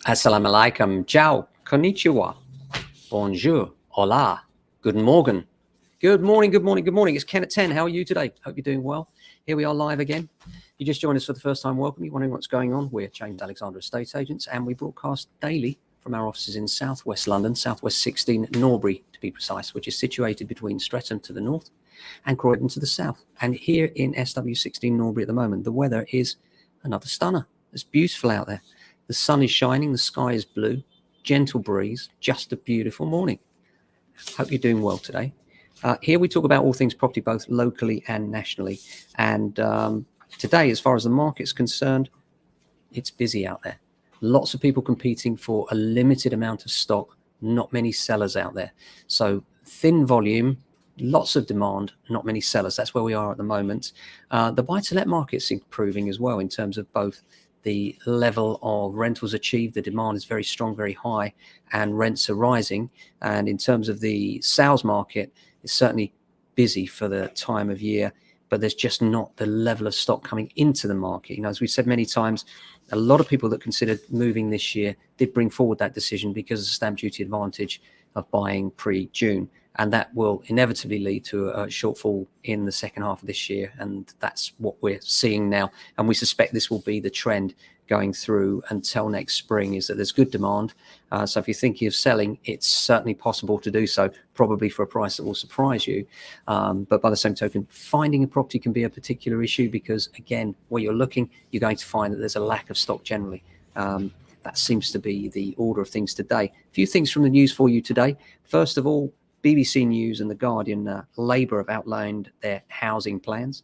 Assalamu alaikum, ciao, konnichiwa, bonjour, hola, guten Morgen. Good morning, good morning, good morning. It's Ken at 10. How are you today? Hope you're doing well. Here we are live again. You just joined us for the first time. Welcome. You're wondering what's going on. We're James Alexander Estate Agents, and we broadcast daily from our offices in southwest London, southwest 16 Norbury to be precise, which is situated between Streatham to the north and Croydon to the south. And here in SW16 Norbury at the moment, the weather is another stunner. It's beautiful out there. The sun is shining, the sky is blue, gentle breeze, just a beautiful morning. Hope you're doing well today. Here we talk about all things property, both locally and nationally. And today, as far as the market's concerned, it's busy out there. Lots of people competing for a limited amount of stock, not many sellers out there. So thin volume, lots of demand, not many sellers. That's where we are at the moment. The buy-to-let market's improving as well in terms of both the level of rentals achieved. The demand is very strong, very high, and rents are rising. And in terms of the sales market, it's certainly busy for the time of year, but there's just not the level of stock coming into the market. You know, as we've said many times, a lot of people that considered moving this year did bring forward that decision because of the stamp duty advantage of buying pre-June. And that will inevitably lead to a shortfall in the second half of this year. And that's what we're seeing now. And we suspect this will be the trend going through until next spring, is that there's good demand. So if you're thinking of selling, it's certainly possible to do so, probably for a price that will surprise you. But by the same token, finding a property can be a particular issue because, again, where you're looking, you're going to find that there's a lack of stock generally. That seems to be the order of things today. A few things from the news for you today. First of all, BBC News and The Guardian, Labour have outlined their housing plans.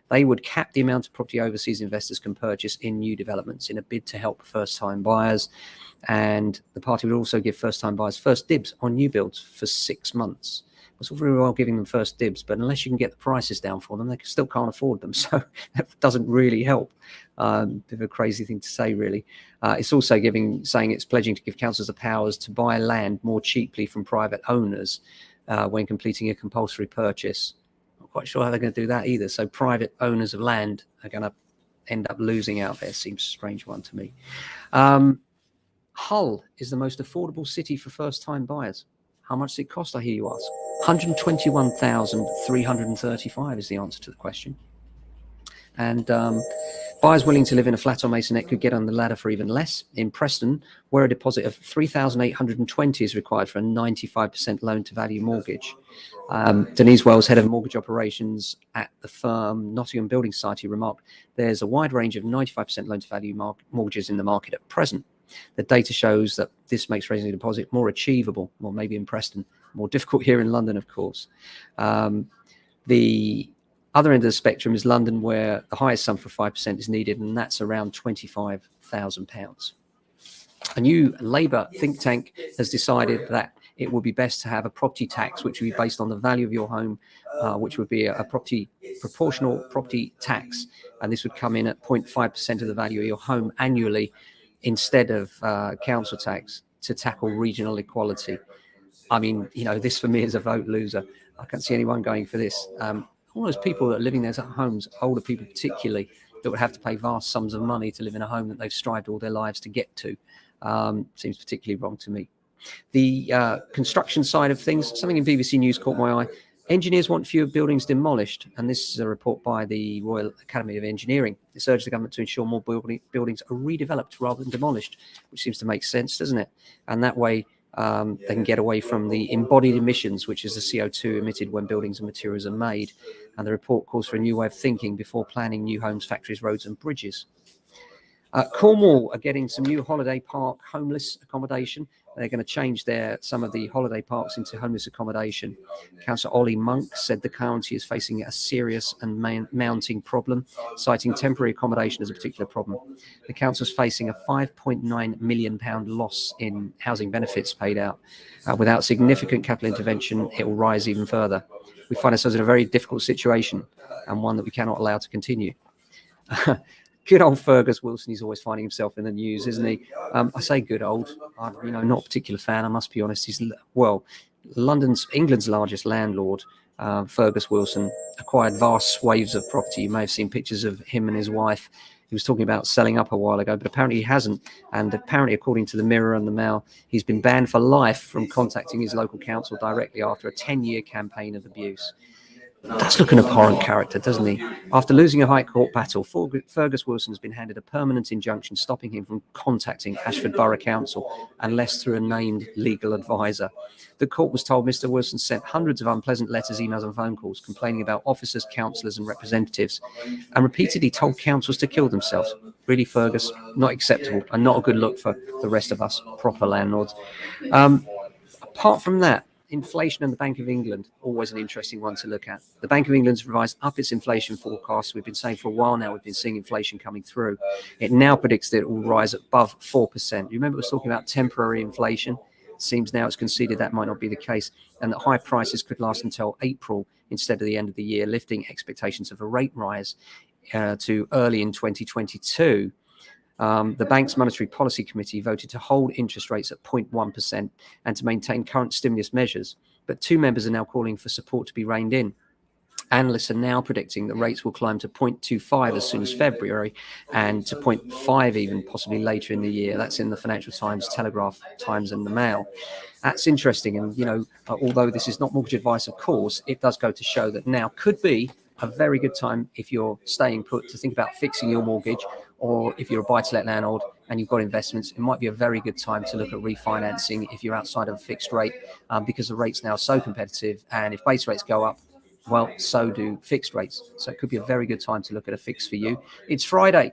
They would cap the amount of property overseas investors can purchase in new developments in a bid to help first-time buyers. And the party would also give first-time buyers first dibs on new builds for 6 months. It's all very well giving them first dibs, but unless you can get the prices down for them, they still can't afford them. So that doesn't really help. Bit of a crazy thing to say, really. It's also saying it's pledging to give councils the powers to buy land more cheaply from private owners when completing a compulsory purchase. Not quite sure how they're going to do that either. So private owners of land are going to end up losing out there. Seems a strange one to me. Hull is the most affordable city for first-time buyers. How much does it cost, I hear you ask? 121,335 is the answer to the question. And buyers willing to live in a flat or masonette could get on the ladder for even less. In Preston, where a deposit of 3,820 is required for a 95% loan-to-value mortgage. Denise Wells, head of mortgage operations at the firm Nottingham Building Society, remarked, there's a wide range of 95% loan-to-value mortgages in the market at present. The data shows that this makes raising a deposit more achievable, well, maybe in Preston, more difficult here in London, of course. The other end of the spectrum is London, where the highest sum for 5% is needed, and that's around £25,000. A new Labour think tank has decided that it would be best to have a property tax, which would be based on the value of your home, which would be a proportional property tax. And this would come in at 0.5% of the value of your home annually instead of council tax, to tackle regional equality. I mean, you know, this for me is a vote loser. I can't see anyone going for this. All those people that are living in their homes, older people particularly, that would have to pay vast sums of money to live in a home that they've strived all their lives to get to, seems particularly wrong to me. The construction side of things, something in BBC News caught my eye. Engineers want fewer buildings demolished, and this is a report by the Royal Academy of Engineering. It's urged the government to ensure more buildings are redeveloped rather than demolished, which seems to make sense, doesn't it? And that way they can get away from the embodied emissions, which is the CO2 emitted when buildings and materials are made. And the report calls for a new way of thinking before planning new homes, factories, roads and bridges. Cornwall are getting some new holiday park homeless accommodation. They're going to change some of the holiday parks into homeless accommodation. Councillor Ollie Monk said the county is facing a serious and mounting problem, citing temporary accommodation as a particular problem. The council is facing a £5.9 million loss in housing benefits paid out. Without significant capital intervention, it will rise even further. We find ourselves in a very difficult situation, and one that we cannot allow to continue. Good old Fergus Wilson, he's always finding himself in the news, isn't he? I say good old, I'm not a particular fan, I must be honest. He's, England's largest landlord, Fergus Wilson, acquired vast swathes of property. You may have seen pictures of him and his wife He was talking about selling up a while ago, but apparently he hasn't. And apparently, according to the Mirror and the Mail, he's been banned for life from contacting his local council directly after a 10-year campaign of abuse. That's looking an abhorrent character, doesn't he? After losing a High Court battle, Fergus Wilson has been handed a permanent injunction stopping him from contacting Ashford Borough Council unless through a named legal advisor. The court was told Mr. Wilson sent hundreds of unpleasant letters, emails and phone calls complaining about officers, councillors and representatives, and repeatedly told councils to kill themselves. Really, Fergus, not acceptable and not a good look for the rest of us proper landlords. Apart from that, inflation and the Bank of England, always an interesting one to look at. The Bank of England's revised up its inflation forecast. We've been saying for a while now, we've been seeing inflation coming through. It now predicts that it will rise above 4%. You remember it was talking about temporary inflation? It seems now it's conceded that might not be the case, and that high prices could last until April instead of the end of the year, lifting expectations of a rate rise to early in 2022. The bank's Monetary Policy Committee voted to hold interest rates at 0.1% and to maintain current stimulus measures. But two members are now calling for support to be reined in. Analysts are now predicting that rates will climb to 0.25 as soon as February and to 0.5 even possibly later in the year. That's in the Financial Times, Telegraph, Times and the Mail. That's interesting. And, you know, although this is not mortgage advice, of course, it does go to show that now could be a very good time if you're staying put to think about fixing your mortgage, or if you're a buy-to-let landlord and you've got investments, it might be a very good time to look at refinancing if you're outside of a fixed rate, because the rates now are so competitive. And if base rates go up, well, so do fixed rates. So it could be a very good time to look at a fix for you. It's Friday.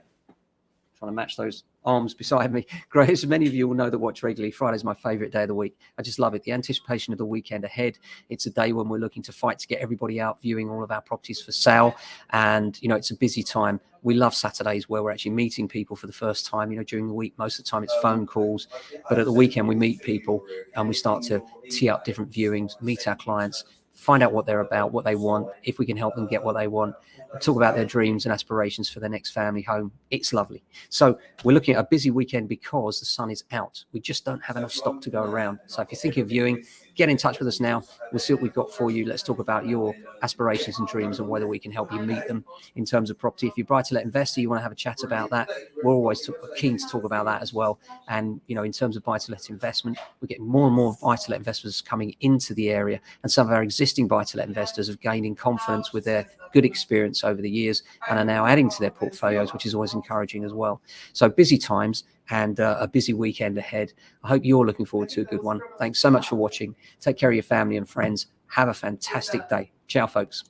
Trying to match those arms beside me. Great. As many of you will know that watch regularly, Friday's my favorite day of the week. I just love it. The anticipation of the weekend ahead. It's a day when we're looking to fight to get everybody out viewing all of our properties for sale. And, you know, it's a busy time. We love Saturdays where we're actually meeting people for the first time. You know, during the week, most of the time it's phone calls, but at the weekend we meet people and we start to tee up different viewings, meet our clients, find out what they're about, what they want, if we can help them get what they want, talk about their dreams and aspirations for their next family home. It's lovely. So we're looking at a busy weekend because the sun is out. We just don't have enough stock to go around. So if you're thinking of viewing, get in touch with us now. We'll see what we've got for you. Let's talk about your aspirations and dreams and whether we can help you meet them in terms of property. If you're buy-to-let investor, you want to have a chat about that, we're always keen to talk about that as well. And, you know, in terms of buy-to-let investment, we're getting more and more buy-to-let investors coming into the area. And some of our existing buy-to-let investors have gained in confidence with their good experience over the years and are now adding to their portfolios, which is always encouraging as well. So busy times and a busy weekend ahead. I hope you're looking forward to a good one. Thanks so much for watching. Take care of your family and friends. Have a fantastic day. Ciao, folks.